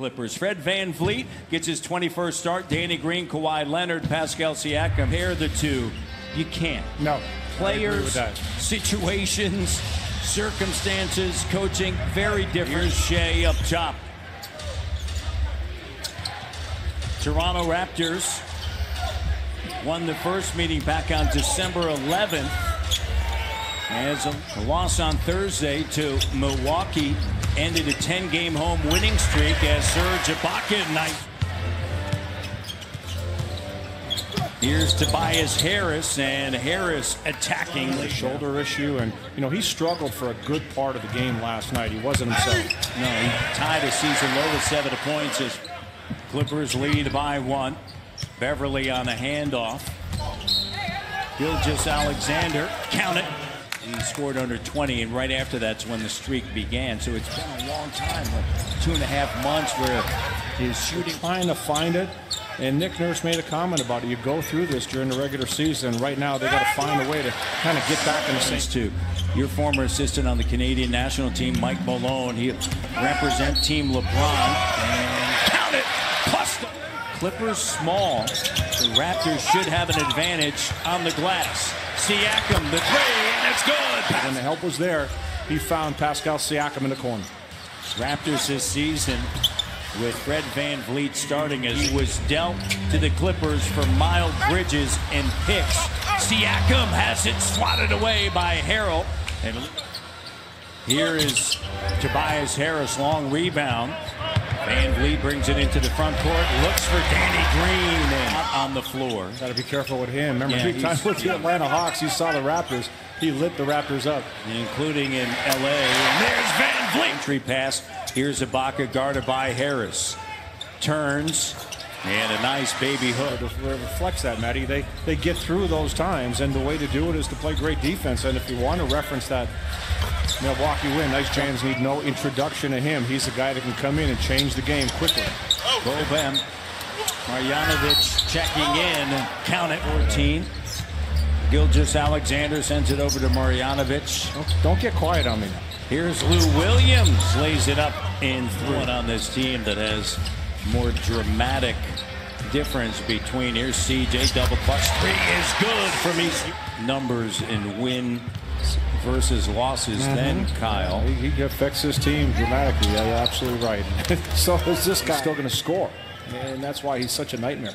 Clippers. Fred VanVleet gets his 21st start. Danny Green, Kawhi Leonard, Pascal Siakam. Compare the two. You can't. No. Players, situations, circumstances, coaching, very different. Here's Shea up top. Toronto Raptors won the first meeting back on December 11th. As a loss on Thursday to Milwaukee ended a 10-game home winning streak as Serge Ibaka. Here's Tobias Harris, and Harris attacking the shoulder issue, and you know he struggled for a good part of the game last night. He wasn't himself. No, he tied a season low with 7 points as Clippers lead by 1. Beverly on a handoff. Gilgeous-Alexander, count it. He scored under 20, and right after that's when the streak began. So it's been a long time, like 2.5 months, where his shooting. Trying to find it, and Nick Nurse made a comment about it. You go through this during the regular season. Right now, they got to find a way to kind of get back in the same. To your former assistant on the Canadian national team, Mike Malone. He represent Team LeBron, and count it. Plus the Clippers small. The Raptors should have an advantage on the glass. Siakam, the three, and it's good. When the help was there, he found Pascal Siakam in the corner. Raptors this season with Fred VanVleet starting as he was dealt to the Clippers for Miles Bridges and picks. Siakam has it swatted away by Harrell. And here is Tobias Harris, long rebound. VanVleet brings it into the front court, looks for Danny Green, and on the floor. Got to be careful with him. Remember, big time with the Atlanta Hawks, you saw the Raptors. He lit the Raptors up. Including in L.A. And there's VanVleet. Entry pass. Here's Ibaka guarded by Harris. Turns. And a nice baby hook. It reflects that, Matty. They get through those times, and the way to do it is to play great defense. And if you want to reference that Milwaukee win, nice Jams need no introduction to him. He's the guy that can come in and change the game quickly. Boban Marjanovic checking in. Count it. 14. Gilgeous-Alexander sends it over to Marjanovic. Don't get quiet on me now. Here's Lou Williams. Lays it up in through on this team that has more dramatic difference between. Here's CJ, double clutch three is good for me. Numbers in win versus losses then, Kyle. He affects his team dramatically. Yeah, you're absolutely right. So is this guy still going to score? And that's why he's such a nightmare.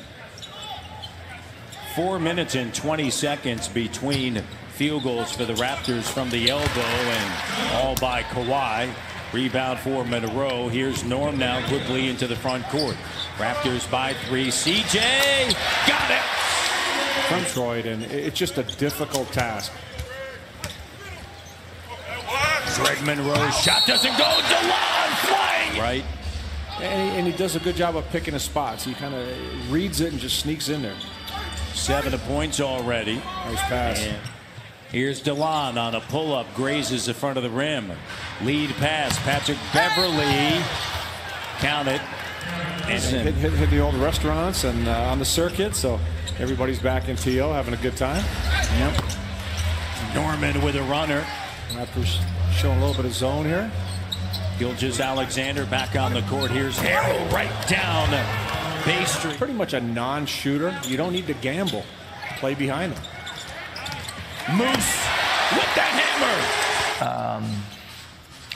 4 minutes and 20 seconds between field goals for the Raptors from the elbow, and all by Kawhi. Rebound for him in a row. Here's Norm now quickly into the front court. Raptors by 3. CJ got it. From Detroit, and it's just a difficult task. Greg Monroe's shot doesn't go. DeLon flying. Right. And he does a good job of picking his spots. He kind of reads it and just sneaks in there. 7 points already. Nice pass. And here's DeLon on a pull-up, grazes the front of the rim. Lead pass, Patrick Beverly. Count it. And hit the old restaurants and on the circuit, so everybody's back in TO having a good time. Yep. Norman with a runner. Raptors showing a little bit of zone here. Gilgeous-Alexander back on the court. Here's Harrell right down base street. Pretty much a non-shooter. You don't need to gamble. Play behind him. Moose with that hammer.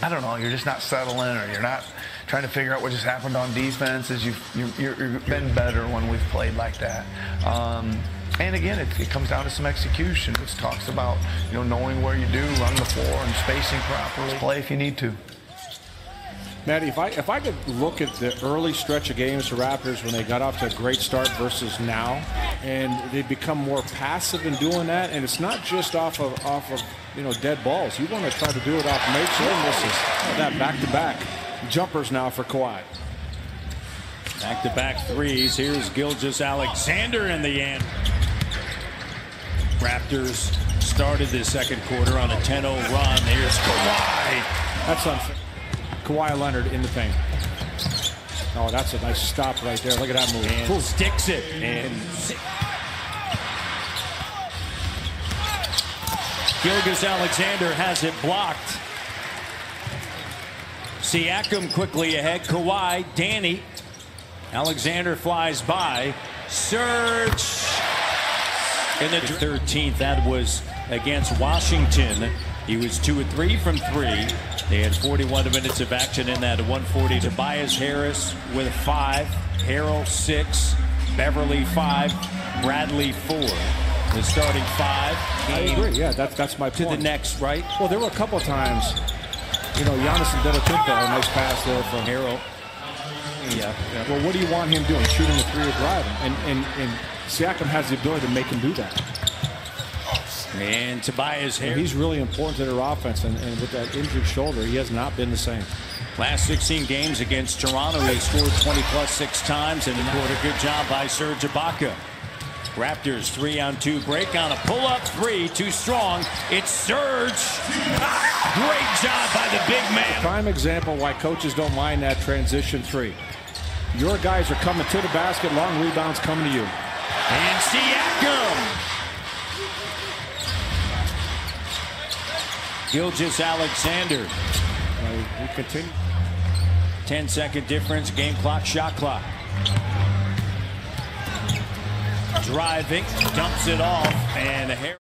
I don't know. You're just not settling, or you're not trying to figure out what just happened on defense. You've been better when we've played like that. And again, it comes down to some execution. It talks about knowing where you do, run the floor, and spacing properly. Play if you need to. Matty, if I could look at the early stretch of games for Raptors when they got off to a great start versus now, and they become more passive in doing that, and it's not just off of dead balls. You want to try to do it off makes or misses. That back-to-back jumpers now for Kawhi. Back-to-back threes. Here's Gilgeous-Alexander in the end. Raptors started this second quarter on a 10-0 run. Here's Kawhi. That's unfair. Kawhi Leonard in the paint. Oh, that's a nice stop right there. Look at that move. And sticks it. And Gilgeous-Alexander has it blocked. Siakam quickly ahead. Kawhi, Danny. Alexander flies by. Serge. In the 13th, that was against Washington. He was 2 of 3 from 3. They had 41 minutes of action in that 140. Tobias Harris with 5. Harrell 6. Beverly 5. Bradley 4. The starting 5. I agree. Yeah, that's my point. To the next, right? Well, there were a couple of times, you know, Giannis Antetokounmpo, a nice pass there from Harrell. Yeah. Well, what do you want him doing? Shooting the 3 or driving? And Siakam has the ability to make him do that. And Tobias Harris. He's really important to their offense, and with that injured shoulder, he has not been the same. Last 16 games against Toronto, they scored 20+ 6 times, and what a good job by Serge Ibaka. Raptors 3-on-2 break on a pull-up 3, too strong. It's Serge. Great job by the big man. Prime example why coaches don't mind that transition 3. Your guys are coming to the basket, long rebounds coming to you. And Siakam. Gilgeous-Alexander. We continue. 10-second difference, game clock, shot clock. Driving, dumps it off, and